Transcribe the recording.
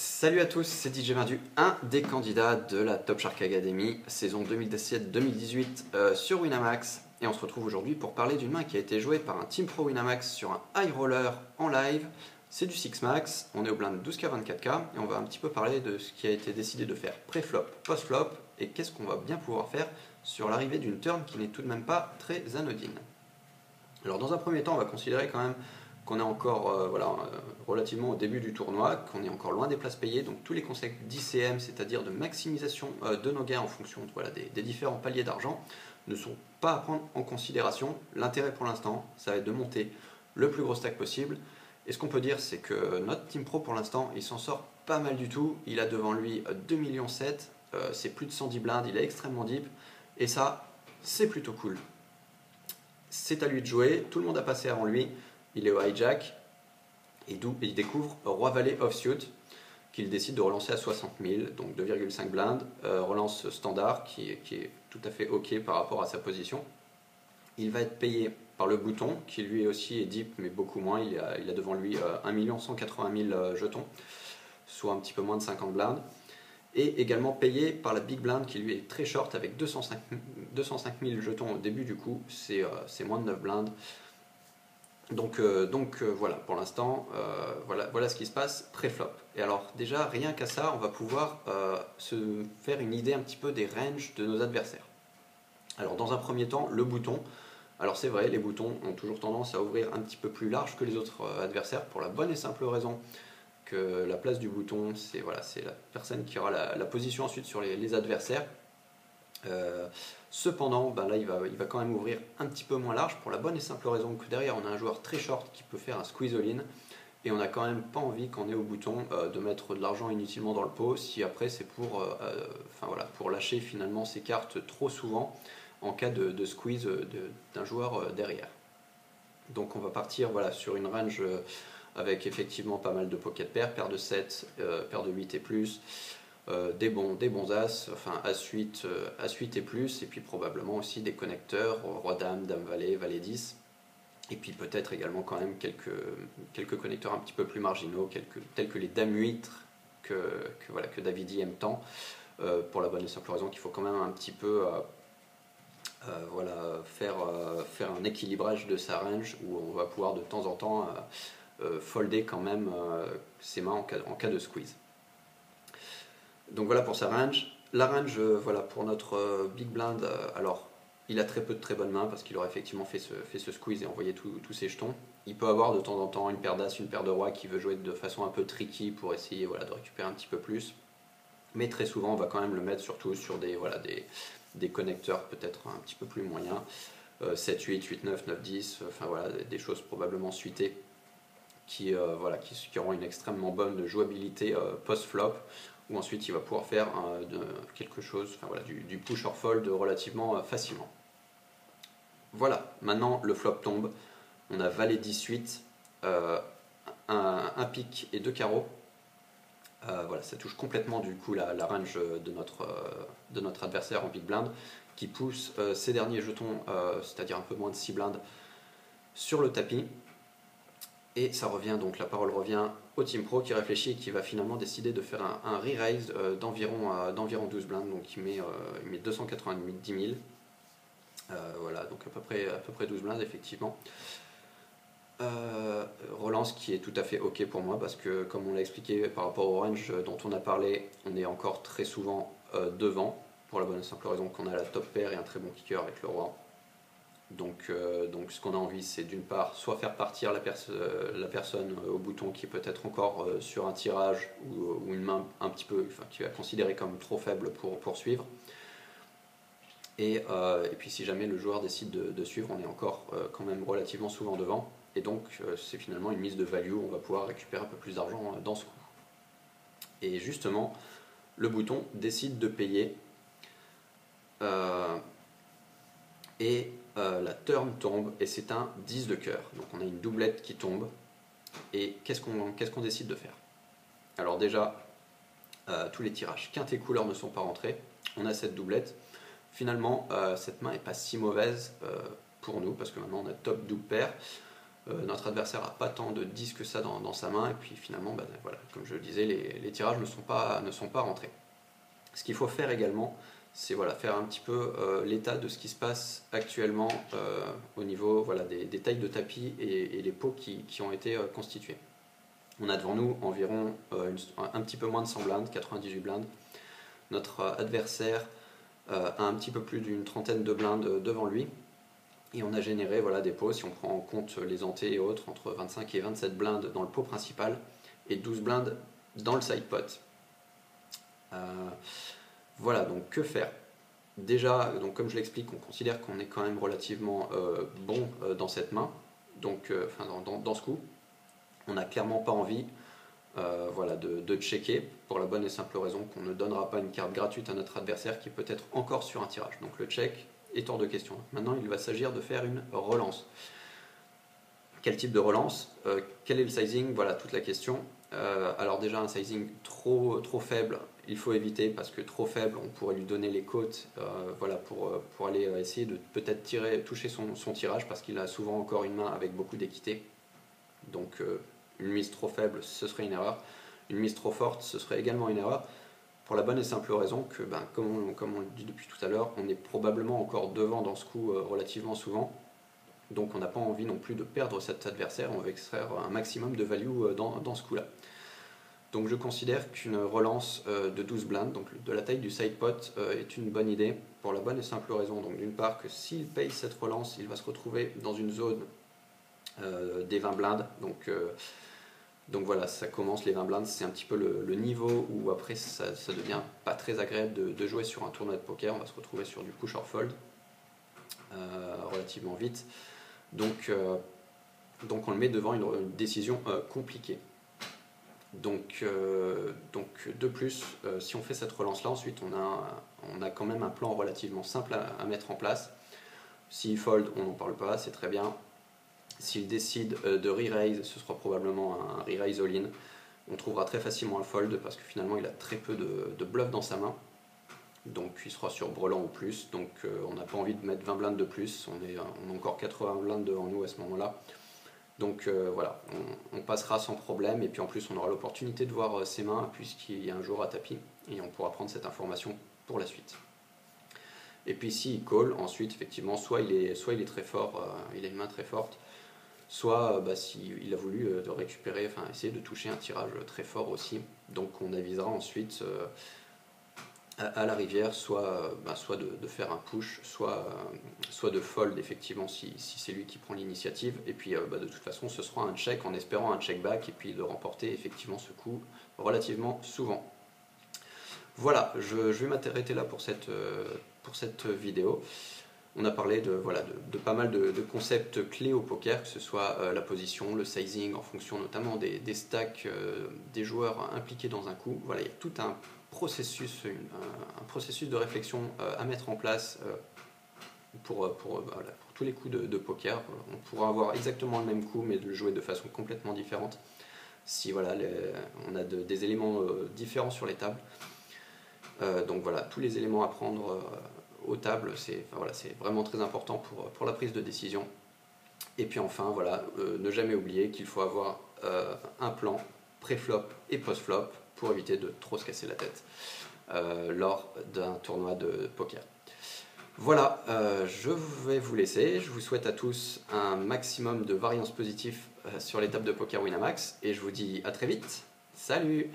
Salut à tous, c'est DJ Vindu, un des candidats de la Top Shark Academy, saison 2017-2018 sur Winamax. Et on se retrouve aujourd'hui pour parler d'une main qui a été jouée par un Team Pro Winamax sur un high roller en live. C'est du 6 max, on est au blind 12K-24K et on va un petit peu parler de ce qui a été décidé de faire pré-flop, post-flop et qu'est-ce qu'on va bien pouvoir faire sur l'arrivée d'une turn qui n'est tout de même pas très anodine. Alors dans un premier temps, on va considérer quand même qu'on est encore relativement au début du tournoi, qu'on est encore loin des places payées, donc tous les concepts d'ICM, c'est-à-dire de maximisation de nos gains en fonction des différents paliers d'argent, ne sont pas à prendre en considération. L'intérêt pour l'instant, ça va être de monter le plus gros stack possible, et ce qu'on peut dire, c'est que notre Team Pro pour l'instant, il s'en sort pas mal du tout, il a devant lui 2,7 millions, c'est plus de 110 blindes, il est extrêmement deep, et ça, c'est plutôt cool. C'est à lui de jouer, tout le monde a passé avant lui, il est au hijack, et d'où il découvre Roi-Valet offsuit, qu'il décide de relancer à 60 000, donc 2,5 blindes, relance standard, qui est tout à fait ok par rapport à sa position. Il va être payé par le bouton, qui lui aussi est deep, mais beaucoup moins, il a devant lui 1 180 000 jetons, soit un petit peu moins de 50 blindes, et également payé par la big blind, qui lui est très short, avec 205 000 jetons au début du coup, c'est moins de 9 blindes. Donc voilà, pour l'instant, voilà ce qui se passe pré-flop. Et alors déjà, rien qu'à ça, on va pouvoir se faire une idée un petit peu des ranges de nos adversaires. Alors dans un premier temps, le bouton. Alors c'est vrai, les boutons ont toujours tendance à ouvrir un petit peu plus large que les autres adversaires, pour la bonne et simple raison que la place du bouton, c'est la personne qui aura la position ensuite sur les adversaires. Cependant, là il va quand même ouvrir un petit peu moins large, pour la bonne et simple raison que derrière on a un joueur très short qui peut faire un squeeze all-in, et on n'a quand même pas envie, quand on est au bouton, de mettre de l'argent inutilement dans le pot, si après c'est pour lâcher finalement ses cartes trop souvent en cas de squeeze d'un joueur derrière. Donc on va partir sur une range avec effectivement pas mal de pocket pairs, paire de 7, paire de 8 et plus, des bons as, enfin as-8 et plus, et puis probablement aussi des connecteurs, roi-dame, dame-valet, valet 10, et puis peut-être également quand même quelques connecteurs un petit peu plus marginaux, tels que les dames 8 que Davidi aime tant, pour la bonne et simple raison qu'il faut quand même un petit peu faire un équilibrage de sa range, où on va pouvoir de temps en temps folder quand même ses mains en cas de squeeze. Donc voilà pour sa range. La range, pour notre big blind, alors il a très peu de très bonnes mains parce qu'il aurait effectivement fait ce squeeze et envoyé tous ses jetons. Il peut avoir de temps en temps une paire d'as, une paire de rois qui veut jouer de façon un peu tricky pour essayer de récupérer un petit peu plus. Mais très souvent on va quand même le mettre surtout sur des connecteurs peut-être un petit peu plus moyens. 7, 8, 8, 9, 9, 10, des choses probablement suitées qui auront une extrêmement bonne jouabilité post-flop, où ensuite il va pouvoir faire quelque chose, du push or fold relativement facilement. Voilà, maintenant le flop tombe, on a valet 18, un pic et 2 carreaux. Ça touche complètement du coup la range de notre adversaire en big blind, qui pousse ses derniers jetons, c'est-à-dire un peu moins de 6 blindes, sur le tapis. Et ça revient, donc la parole revient au Team Pro, qui réfléchit et qui va finalement décider de faire un re-raise d'environ 12 blindes, donc il met 290 000, donc à peu près 12 blindes effectivement. Relance qui est tout à fait ok pour moi, parce que comme on l'a expliqué par rapport au range dont on a parlé, on est encore très souvent devant, pour la bonne et simple raison qu'on a la top pair et un très bon kicker avec le roi. Donc ce qu'on a envie, c'est d'une part soit faire partir la personne au bouton qui est peut-être encore sur un tirage ou une main un petit peu, qui va considérer comme trop faible pour poursuivre, et puis si jamais le joueur décide de suivre, on est encore quand même relativement souvent devant, et donc c'est finalement une mise de value où on va pouvoir récupérer un peu plus d'argent dans ce coup. Et justement, le bouton décide de payer, la turn tombe, et c'est un 10 de cœur, donc on a une doublette qui tombe. Et qu'est-ce qu'on décide de faire? Alors déjà, tous les tirages quinte et couleur ne sont pas rentrés, on a cette doublette. Finalement, cette main n'est pas si mauvaise pour nous, parce que maintenant on a top double pair. Notre adversaire n'a pas tant de 10 que ça dans sa main, et puis finalement, voilà, comme je le disais, les tirages ne sont pas rentrés. Ce qu'il faut faire également, c'est voilà, faire un petit peu l'état de ce qui se passe actuellement au niveau voilà, des tailles de tapis et les pots qui ont été constitués. On a devant nous environ un petit peu moins de 100 blindes, 98 blindes. Notre adversaire a un petit peu plus d'une trentaine de blindes devant lui. Et on a généré voilà, des pots, si on prend en compte les antés et autres, entre 25 et 27 blindes dans le pot principal et 12 blindes dans le side pot. Voilà, donc que faire? Déjà, donc comme je l'explique, on considère qu'on est quand même relativement bon dans cette main, donc dans ce coup. On n'a clairement pas envie voilà, de checker, pour la bonne et simple raison qu'on ne donnera pas une carte gratuite à notre adversaire qui peut être encore sur un tirage. Donc le check est hors de question. Maintenant, il va s'agir de faire une relance. Quel type de relance? Quel est le sizing? Voilà toute la question. Alors déjà, un sizing trop faible, il faut éviter, parce que trop faible, on pourrait lui donner les côtes voilà, pour aller essayer de peut-être toucher son tirage, parce qu'il a souvent encore une main avec beaucoup d'équité. Donc une mise trop faible, ce serait une erreur. Une mise trop forte, ce serait également une erreur. Pour la bonne et simple raison que, comme on le dit depuis tout à l'heure, on est probablement encore devant dans ce coup relativement souvent. Donc on n'a pas envie non plus de perdre cet adversaire, on veut extraire un maximum de value dans ce coup-là. Donc je considère qu'une relance de 12 blindes, donc de la taille du side pot, est une bonne idée, pour la bonne et simple raison. Donc d'une part que s'il paye cette relance, il va se retrouver dans une zone des 20 blindes. Donc voilà, ça commence, les 20 blindes, c'est un petit peu le niveau où après ça devient pas très agréable de jouer sur un tournoi de poker. On va se retrouver sur du push or fold relativement vite. Donc on le met devant une décision compliquée. Donc de plus, si on fait cette relance là, ensuite on a quand même un plan relativement simple à mettre en place. S'il fold, on n'en parle pas, c'est très bien. S'il décide de re-raise, ce sera probablement un re-raise all-in. On trouvera très facilement un fold parce que finalement il a très peu de bluff dans sa main. Donc il sera sur brelan ou plus. Donc on n'a pas envie de mettre 20 blindes de plus. On a encore 80 blindes devant nous à ce moment-là. Donc voilà, on passera sans problème. Et puis en plus on aura l'opportunité de voir ses mains puisqu'il y a un jour à tapis. Et on pourra prendre cette information pour la suite. Et puis s'il call, ensuite effectivement, soit il est très fort, il a une main très forte, soit s'il a voulu récupérer, enfin essayer de toucher un tirage très fort aussi. Donc on avisera ensuite à la rivière, soit de faire un push, soit de fold effectivement si c'est lui qui prend l'initiative. Et puis de toute façon ce sera un check en espérant un check back et puis de remporter effectivement ce coup relativement souvent. Voilà, je vais m'arrêter là pour cette vidéo. On a parlé de pas mal de concepts clés au poker, que ce soit la position, le sizing, en fonction notamment des stacks des joueurs impliqués dans un coup. Voilà, il y a tout un processus de réflexion à mettre en place pour tous les coups de poker. On pourra avoir exactement le même coup, mais le jouer de façon complètement différente si voilà, on a des éléments différents sur les tables. Donc voilà, tous les éléments à prendre aux tables, c'est vraiment très important pour la prise de décision. Et puis enfin, voilà, ne jamais oublier qu'il faut avoir un plan pré-flop et post-flop pour éviter de trop se casser la tête lors d'un tournoi de poker. Voilà, je vais vous laisser. Je vous souhaite à tous un maximum de variance positive sur les tables de poker Winamax et je vous dis à très vite. Salut!